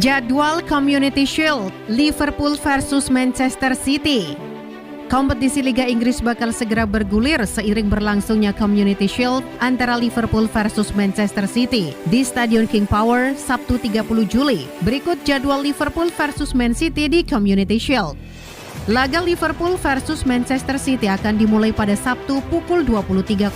Jadwal Community Shield, Liverpool versus Manchester City. Kompetisi Liga Inggris bakal segera bergulir seiring berlangsungnya Community Shield antara Liverpool versus Manchester City di Stadion King Power Sabtu 30 Juli. Berikut jadwal Liverpool versus Man City di Community Shield. Laga Liverpool versus Manchester City akan dimulai pada Sabtu pukul 23.00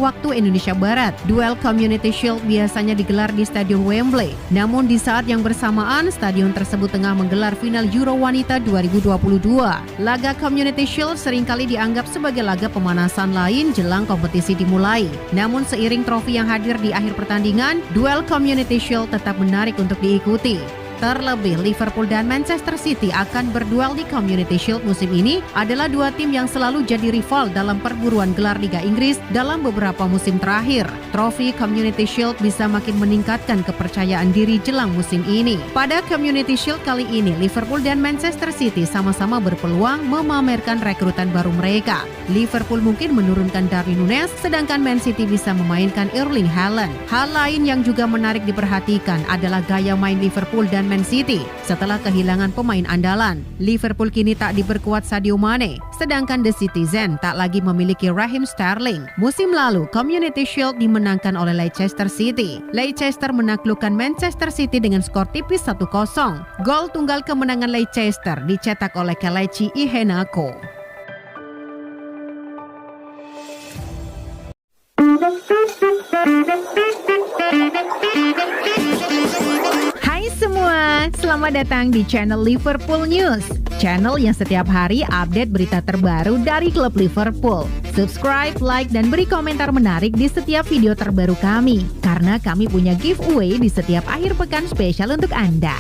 waktu Indonesia Barat. Duel Community Shield biasanya digelar di Stadion Wembley. Namun di saat yang bersamaan, stadion tersebut tengah menggelar final Euro Wanita 2022. Laga Community Shield seringkali dianggap sebagai laga pemanasan lain jelang kompetisi dimulai. Namun seiring trofi yang hadir di akhir pertandingan, duel Community Shield tetap menarik untuk diikuti. Terlebih, Liverpool dan Manchester City akan berduel di Community Shield musim ini adalah dua tim yang selalu jadi rival dalam perburuan gelar Liga Inggris dalam beberapa musim terakhir. Trofi Community Shield bisa makin meningkatkan kepercayaan diri jelang musim ini. Pada Community Shield kali ini, Liverpool dan Manchester City sama-sama berpeluang memamerkan rekrutan baru mereka. Liverpool mungkin menurunkan Darwin Núñez, sedangkan Man City bisa memainkan Erling Haaland. Hal lain yang juga menarik diperhatikan adalah gaya main Liverpool dan Man City setelah kehilangan pemain andalan. Liverpool kini tak diperkuat Sadio Mane, sedangkan The Citizen tak lagi memiliki Raheem Sterling. Musim lalu, Community Shield dimenangkan oleh Leicester City. Leicester menaklukkan Manchester City dengan skor tipis 1-0. Gol tunggal kemenangan Leicester dicetak oleh Kelechi Iheanacho. Semua, selamat datang di channel Liverpool News, channel yang setiap hari update berita terbaru dari klub Liverpool. Subscribe, like, dan beri komentar menarik di setiap video terbaru kami, karena kami punya giveaway di setiap akhir pekan spesial untuk Anda.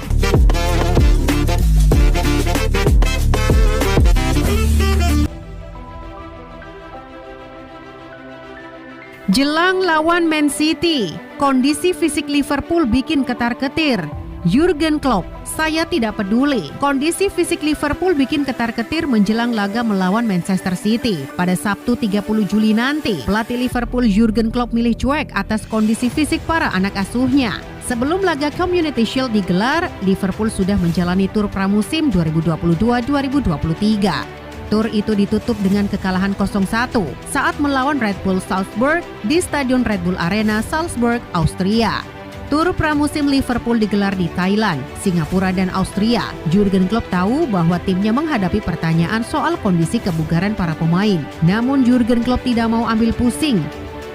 Jelang lawan Man City, kondisi fisik Liverpool bikin ketar-ketir. Jurgen Klopp, saya tidak peduli. Kondisi fisik Liverpool bikin ketar-ketir menjelang laga melawan Manchester City pada Sabtu 30 Juli nanti. Pelatih Liverpool Jurgen Klopp milih cuek atas kondisi fisik para anak asuhnya. Sebelum laga Community Shield digelar, Liverpool sudah menjalani tur pramusim 2022-2023. Tur itu ditutup dengan kekalahan 0-1 saat melawan Red Bull Salzburg di Stadion Red Bull Arena Salzburg, Austria. Tur pramusim Liverpool digelar di Thailand, Singapura, dan Austria. Jurgen Klopp tahu bahwa timnya menghadapi pertanyaan soal kondisi kebugaran para pemain. Namun Jurgen Klopp tidak mau ambil pusing.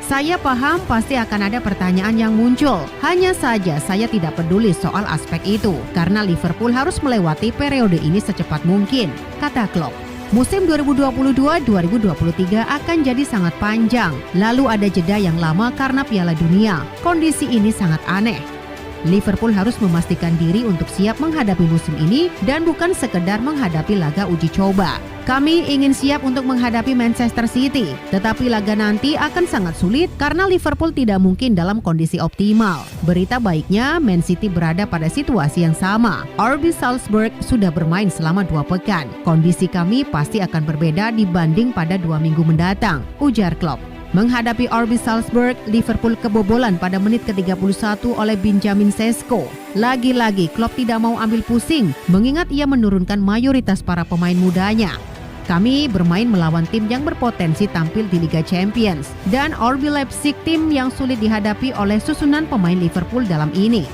Saya paham pasti akan ada pertanyaan yang muncul. Hanya saja saya tidak peduli soal aspek itu, karena Liverpool harus melewati periode ini secepat mungkin, kata Klopp. Musim 2022-2023 akan jadi sangat panjang, lalu ada jeda yang lama karena Piala Dunia. Kondisi ini sangat aneh. Liverpool harus memastikan diri untuk siap menghadapi musim ini dan bukan sekedar menghadapi laga uji coba. Kami ingin siap untuk menghadapi Manchester City, tetapi laga nanti akan sangat sulit karena Liverpool tidak mungkin dalam kondisi optimal. Berita baiknya, Man City berada pada situasi yang sama. RB Salzburg sudah bermain selama 2 pekan. Kondisi kami pasti akan berbeda dibanding pada 2 minggu mendatang, ujar Klopp. Menghadapi RB Salzburg, Liverpool kebobolan pada menit ke-31 oleh Benjamin Sesko. Lagi-lagi Klopp tidak mau ambil pusing, mengingat ia menurunkan mayoritas para pemain mudanya. Kami bermain melawan tim yang berpotensi tampil di Liga Champions, dan RB Leipzig tim yang sulit dihadapi oleh susunan pemain Liverpool dalam ini.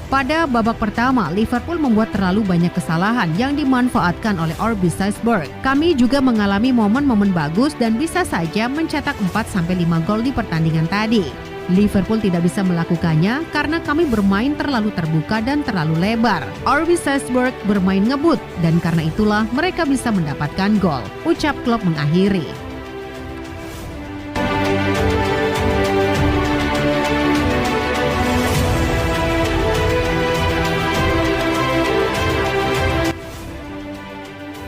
Pada babak pertama, Liverpool membuat terlalu banyak kesalahan yang dimanfaatkan oleh RB Salzburg. Kami juga mengalami momen-momen bagus dan bisa saja mencetak 4-5 gol di pertandingan tadi. Liverpool tidak bisa melakukannya karena kami bermain terlalu terbuka dan terlalu lebar. RB Salzburg bermain ngebut dan karena itulah mereka bisa mendapatkan gol, ucap Klopp mengakhiri.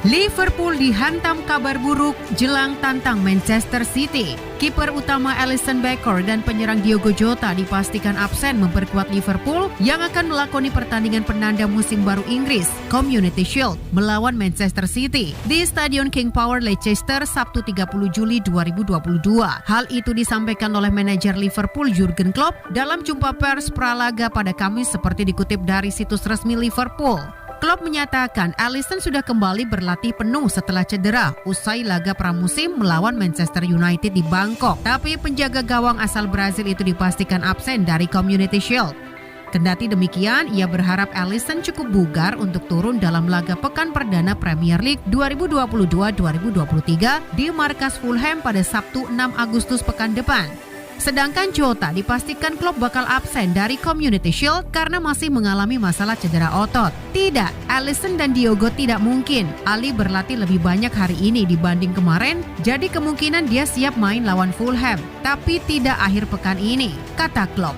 Liverpool dihantam kabar buruk jelang tantang Manchester City. Kiper utama Alisson Becker dan penyerang Diogo Jota dipastikan absen memperkuat Liverpool yang akan melakoni pertandingan penanda musim baru Inggris, Community Shield, melawan Manchester City di Stadion King Power, Leicester, Sabtu 30 Juli 2022. Hal itu disampaikan oleh manajer Liverpool Jurgen Klopp dalam jumpa pers pralaga pada Kamis seperti dikutip dari situs resmi Liverpool. Klopp menyatakan Alisson sudah kembali berlatih penuh setelah cedera usai laga pramusim melawan Manchester United di Bangkok. Tapi penjaga gawang asal Brazil itu dipastikan absen dari Community Shield. Kendati demikian, ia berharap Alisson cukup bugar untuk turun dalam laga pekan perdana Premier League 2022-2023 di markas Fulham pada Sabtu 6 Agustus pekan depan. Sedangkan Jota dipastikan Klopp bakal absen dari Community Shield karena masih mengalami masalah cedera otot. Tidak, Alisson dan Diogo tidak mungkin. Ali berlatih lebih banyak hari ini dibanding kemarin, jadi kemungkinan dia siap main lawan Fulham, tapi tidak akhir pekan ini, kata Klopp.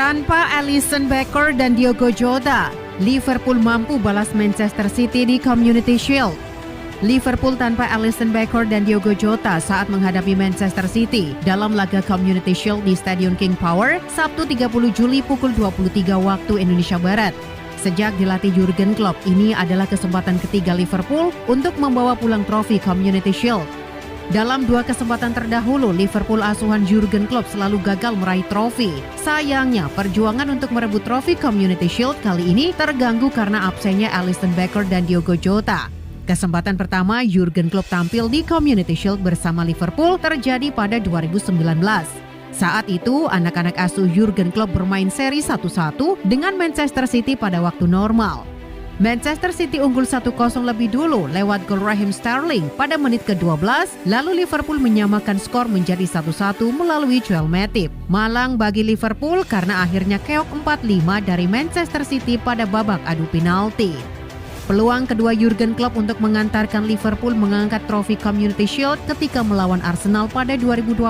Tanpa Alisson Becker dan Diogo Jota, Liverpool mampu balas Manchester City di Community Shield. Liverpool tanpa Alisson Becker dan Diogo Jota saat menghadapi Manchester City dalam laga Community Shield di Stadion King Power, Sabtu 30 Juli pukul 23 waktu Indonesia Barat. Sejak dilatih Jurgen Klopp, ini adalah kesempatan ketiga Liverpool untuk membawa pulang trofi Community Shield. Dalam dua kesempatan terdahulu, Liverpool asuhan Jurgen Klopp selalu gagal meraih trofi. Sayangnya, perjuangan untuk merebut trofi Community Shield kali ini terganggu karena absennya Alisson Becker dan Diogo Jota. Kesempatan pertama Jurgen Klopp tampil di Community Shield bersama Liverpool terjadi pada 2019. Saat itu, anak-anak asuh Jurgen Klopp bermain seri 1-1 dengan Manchester City pada waktu normal. Manchester City unggul 1-0 lebih dulu lewat gol Raheem Sterling pada menit ke-12, lalu Liverpool menyamakan skor menjadi 1-1 melalui Joel Matip. Malang bagi Liverpool karena akhirnya keok 4-5 dari Manchester City pada babak adu penalti. Peluang kedua Jurgen Klopp untuk mengantarkan Liverpool mengangkat trofi Community Shield ketika melawan Arsenal pada 2020.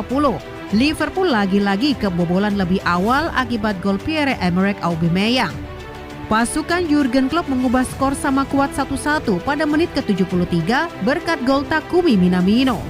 Liverpool lagi-lagi kebobolan lebih awal akibat gol Pierre-Emerick Aubameyang. Pasukan Jurgen Klopp mengubah skor sama kuat 1-1 pada menit ke-73 berkat gol Takumi Minamino.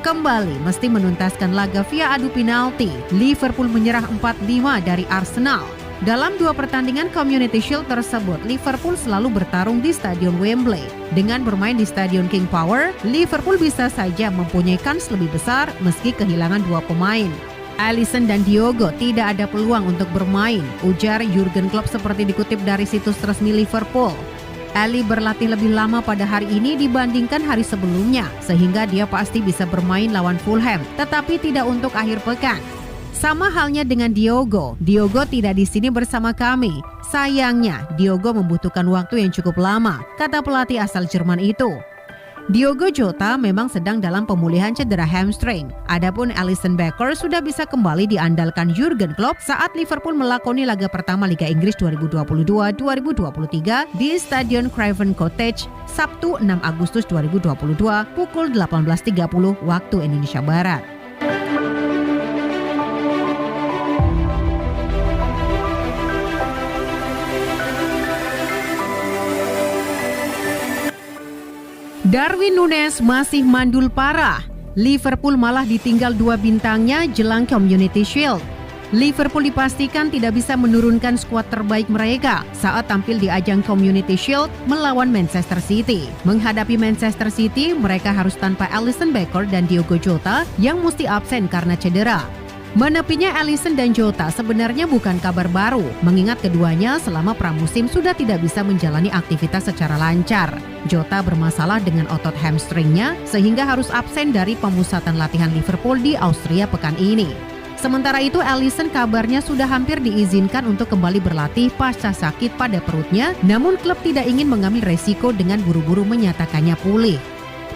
Kembali mesti menuntaskan laga via adu penalti. Liverpool menyerah 4-5 dari Arsenal. Dalam dua pertandingan Community Shield tersebut, Liverpool selalu bertarung di Stadion Wembley. Dengan bermain di Stadion King Power, Liverpool bisa saja mempunyai kans lebih besar meski kehilangan dua pemain. Alisson dan Diogo tidak ada peluang untuk bermain, ujar Jurgen Klopp seperti dikutip dari situs resmi Liverpool. Ali berlatih lebih lama pada hari ini dibandingkan hari sebelumnya, sehingga dia pasti bisa bermain lawan Fulham, tetapi tidak untuk akhir pekan. Sama halnya dengan Diogo tidak di sini bersama kami. Sayangnya, Diogo membutuhkan waktu yang cukup lama, kata pelatih asal Jerman itu. Diogo Jota memang sedang dalam pemulihan cedera hamstring. Adapun Alisson Becker sudah bisa kembali diandalkan Jurgen Klopp saat Liverpool melakoni laga pertama Liga Inggris 2022-2023 di Stadion Craven Cottage, Sabtu 6 Agustus 2022 pukul 18.30 waktu Indonesia Barat. Darwin Núñez masih mandul parah. Liverpool malah ditinggal dua bintangnya jelang Community Shield. Liverpool dipastikan tidak bisa menurunkan skuad terbaik mereka saat tampil di ajang Community Shield melawan Manchester City. Menghadapi Manchester City, mereka harus tanpa Alisson Becker dan Diogo Jota yang mesti absen karena cedera. Menepinya Alisson dan Jota sebenarnya bukan kabar baru, mengingat keduanya selama pramusim sudah tidak bisa menjalani aktivitas secara lancar. Jota bermasalah dengan otot hamstringnya sehingga harus absen dari pemusatan latihan Liverpool di Austria pekan ini. Sementara itu Alisson kabarnya sudah hampir diizinkan untuk kembali berlatih pasca sakit pada perutnya, namun klub tidak ingin mengambil resiko dengan buru-buru menyatakannya pulih.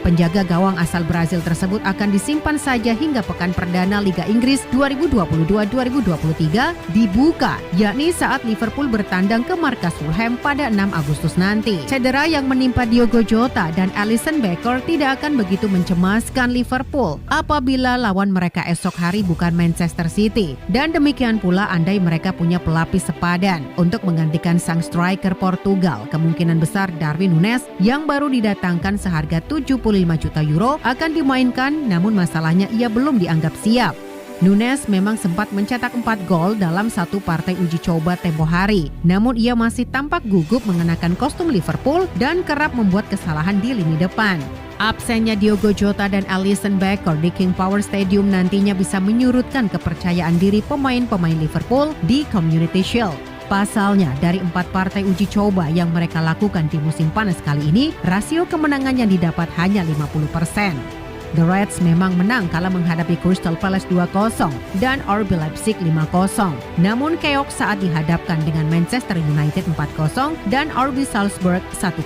Penjaga gawang asal Brazil tersebut akan disimpan saja hingga pekan perdana Liga Inggris 2022-2023 dibuka, yakni saat Liverpool bertandang ke markas Fulham pada 6 Agustus nanti. Cedera yang menimpa Diogo Jota dan Alisson Becker tidak akan begitu mencemaskan Liverpool apabila lawan mereka esok hari bukan Manchester City. Dan demikian pula andai mereka punya pelapis sepadan untuk menggantikan sang striker Portugal. Kemungkinan besar Darwin Núñez yang baru didatangkan seharga 75 juta euro akan dimainkan, namun masalahnya ia belum dianggap siap. Núñez memang sempat mencetak 4 gol dalam satu partai uji coba tempo hari. Namun ia masih tampak gugup mengenakan kostum Liverpool dan kerap membuat kesalahan di lini depan. Absennya Diogo Jota dan Alisson Becker di King Power Stadium nantinya bisa menyurutkan kepercayaan diri pemain-pemain Liverpool di Community Shield. Pasalnya, dari 4 partai uji coba yang mereka lakukan di musim panas kali ini, rasio kemenangan yang didapat hanya 50%. The Reds memang menang kala menghadapi Crystal Palace 2-0 dan RB Leipzig 5-0. Namun keok saat dihadapkan dengan Manchester United 4-0 dan RB Salzburg 1-0.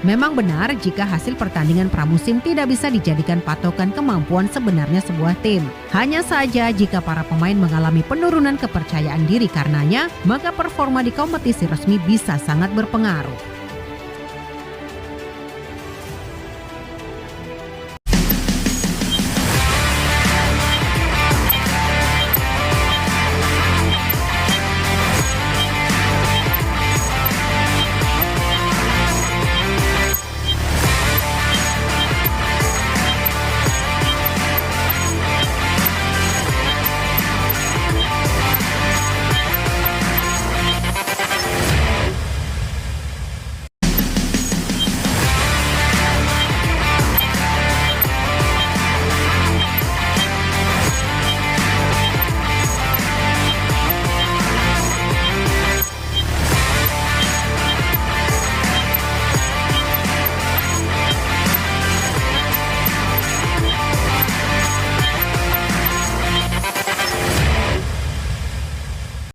Memang benar jika hasil pertandingan pramusim tidak bisa dijadikan patokan kemampuan sebenarnya sebuah tim. Hanya saja jika para pemain mengalami penurunan kepercayaan diri karenanya, maka performa di kompetisi resmi bisa sangat berpengaruh.